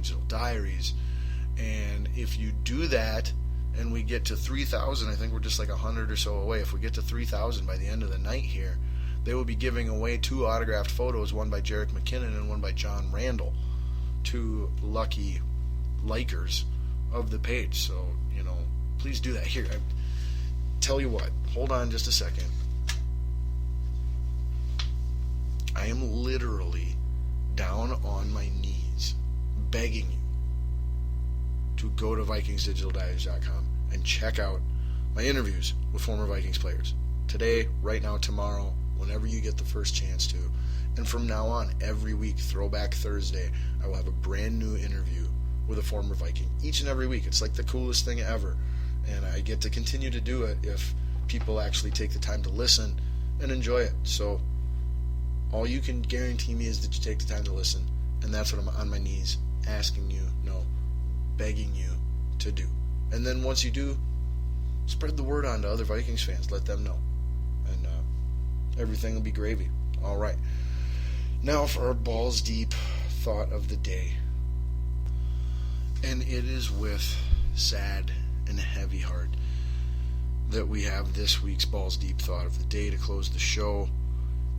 Digital Diaries. And if you do that, and we get to 3,000, I think we're just like 100 or so away. If we get to 3,000 by the end of the night here, they will be giving away 2 autographed photos, one by Jarek McKinnon and one by John Randall, to lucky likers of the page. So, please do that. Here, I tell you what, hold on just a second. I am literally down on my knees begging you to go to VikingsDigitalDiaries.com and check out my interviews with former Vikings players. Today, right now, tomorrow, whenever you get the first chance to. And from now on, every week, Throwback Thursday, I will have a brand new interview with a former Viking. Each and every week. It's like the coolest thing ever. And I get to continue to do it if people actually take the time to listen and enjoy it. So all you can guarantee me is that you take the time to listen. And that's what I'm on my knees asking you, no, begging you to do. And then once you do, spread the word on to other Vikings fans. Let them know. And everything will be gravy. All right. Now for our balls deep thought of the day. And it is with sad and heavy heart that we have this week's balls deep thought of the day to close the show.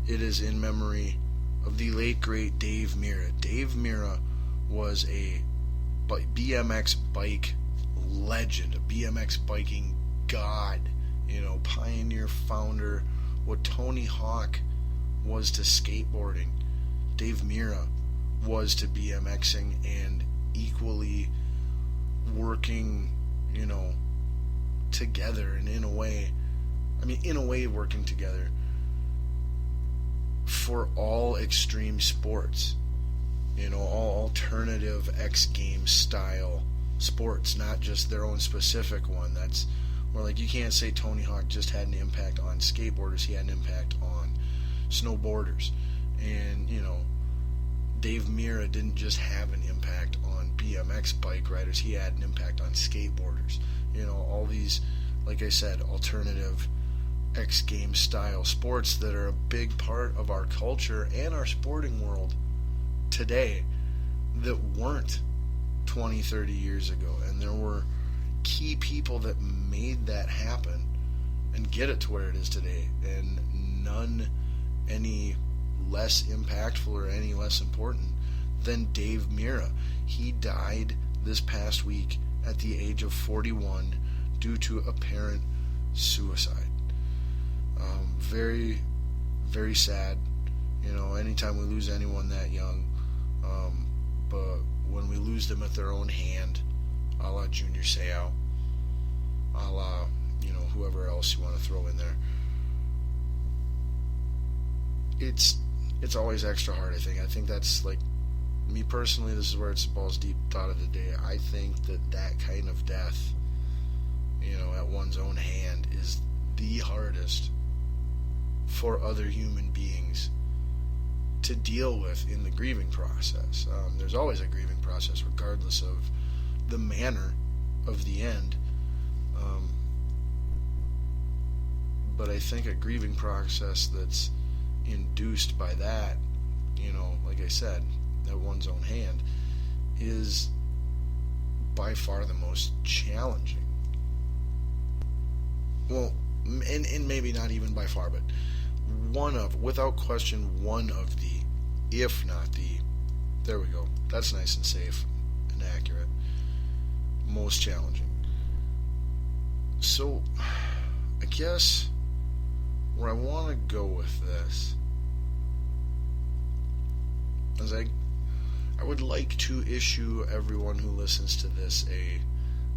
It is in memory of the late great Dave Mira. Dave Mira was a BMX bike legend, a BMX biking god, pioneer, founder, what Tony Hawk was to skateboarding, Dave Mira was to BMXing, and equally working, together, and in a way working together for all extreme sports, all alternative X Games style sports, not just their own specific one. That's more like, you can't say Tony Hawk just had an impact on skateboarders, he had an impact on snowboarders. And, Dave Mira didn't just have an impact on BMX bike riders, he had an impact on skateboarders. All these, like I said, alternative X Games style sports that are a big part of our culture and our sporting world today that weren't 20, 30 years ago. And there were key people that made that happen and get it to where it is today, and none any less impactful or any less important than Dave Mira. He died this past week at the age of 41 due to apparent suicide. Very, very sad. Anytime we lose anyone that young, but when we lose them at their own hand, a la Junior Seau, a la, whoever else you want to throw in there, it's always extra hard, I think. I think that's, like, me personally, this is where it's balls deep thought of the day. I think that kind of death, at one's own hand is the hardest for other human beings to deal with in the grieving process. There's always a grieving process regardless of the manner of the end. But I think a grieving process that's induced by that, like I said, at one's own hand, is by far the most challenging. Well, and maybe not even by far, but without question, one of the, if not the, there we go, that's nice and safe and accurate, most challenging. So, I guess where I want to go with this is I would like to issue everyone who listens to this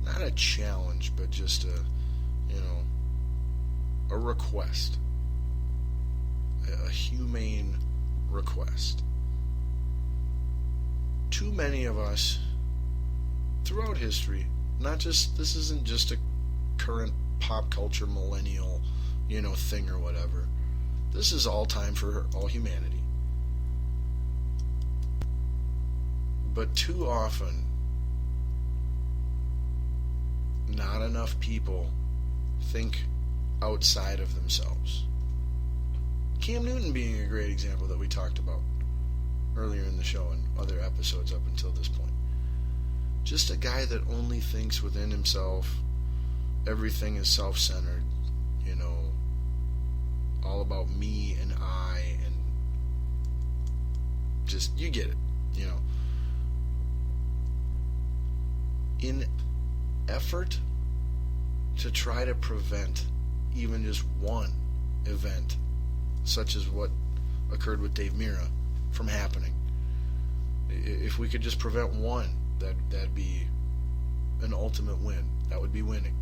not a challenge, but just a request, a humane request. Too many of us throughout history, this isn't just a current pop culture millennial, thing or whatever. This is all time for all humanity. But too often, not enough people think outside of themselves. Cam Newton being a great example that we talked about earlier in the show and other episodes up until this point. just a guy that only thinks within himself. Everything is self-centered, all about me and I, and just, you get it, in effort to try to prevent even just one event, such as what occurred with Dave Mirra, from happening. If we could just prevent one, that'd be an ultimate win. That would be winning.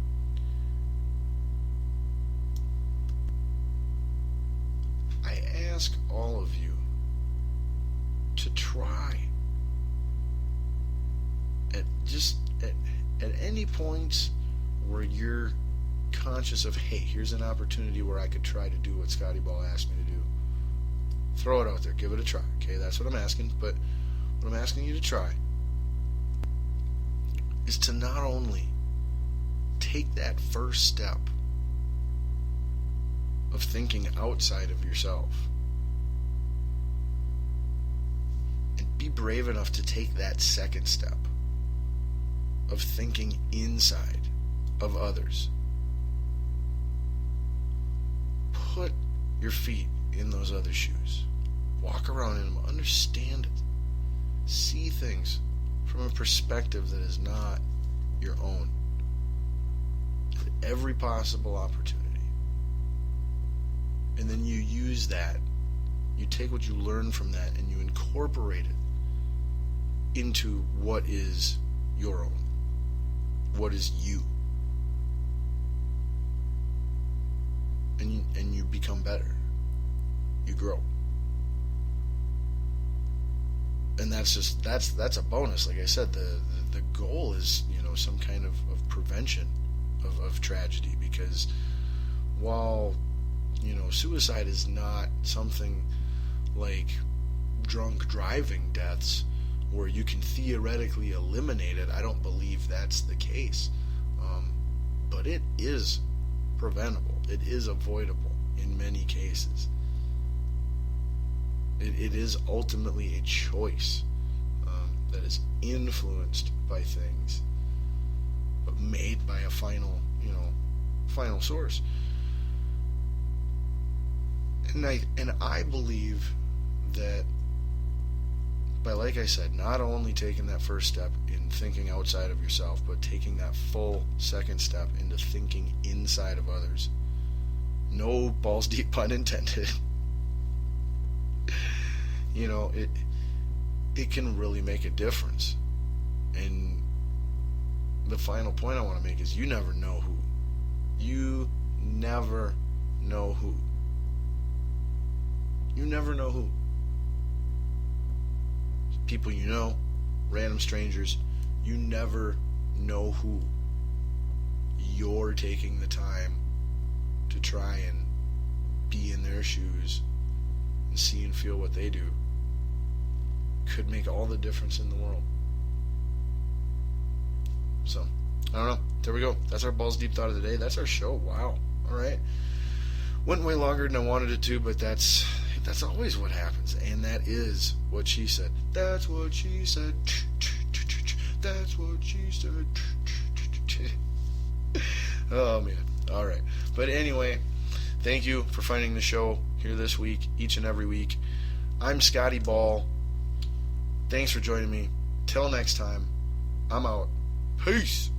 I ask all of you to try at any points where you're conscious of, hey, here's an opportunity where I could try to do what Scotty Ball asked me to do. Throw it out there. Give it a try. Okay, that's what I'm asking. But what I'm asking you to try is to not only take that first step of thinking outside of yourself, and be brave enough to take that second step of thinking inside of others. Put your feet in those other shoes. Walk around in them. Understand it. See things from a perspective that is not your own. At every possible opportunity. And then you use that. You take what you learn from that and you incorporate it into what is your own. What is you. And you become better. You grow. And that's a bonus. Like I said, the goal is, some kind of prevention of tragedy, because while suicide is not something like drunk driving deaths where you can theoretically eliminate it, I don't believe that's the case. But it is preventable. It is avoidable in many cases. It is ultimately a choice that is influenced by things, but made by a final source. And I believe that by, like I said, not only taking that first step in thinking outside of yourself, but taking that full second step into thinking inside of others. No balls deep pun intended. It can really make a difference. And the final point I want to make is you never know who. You never know who. You never know who. People you know, random strangers, you never know who you're taking the time to try and be in their shoes and see and feel what they do. Could make all the difference in the world. So, I don't know. There we go. That's our Balls Deep thought of the day. That's our show. Wow. All right. Went way longer than I wanted it to, but that's always what happens. And that is what she said. That's what she said. That's what she said. Oh, man. All right. But anyway, thank you for finding the show here this week, each and every week. I'm Scotty Ball. Thanks for joining me. Till next time, I'm out. Peace.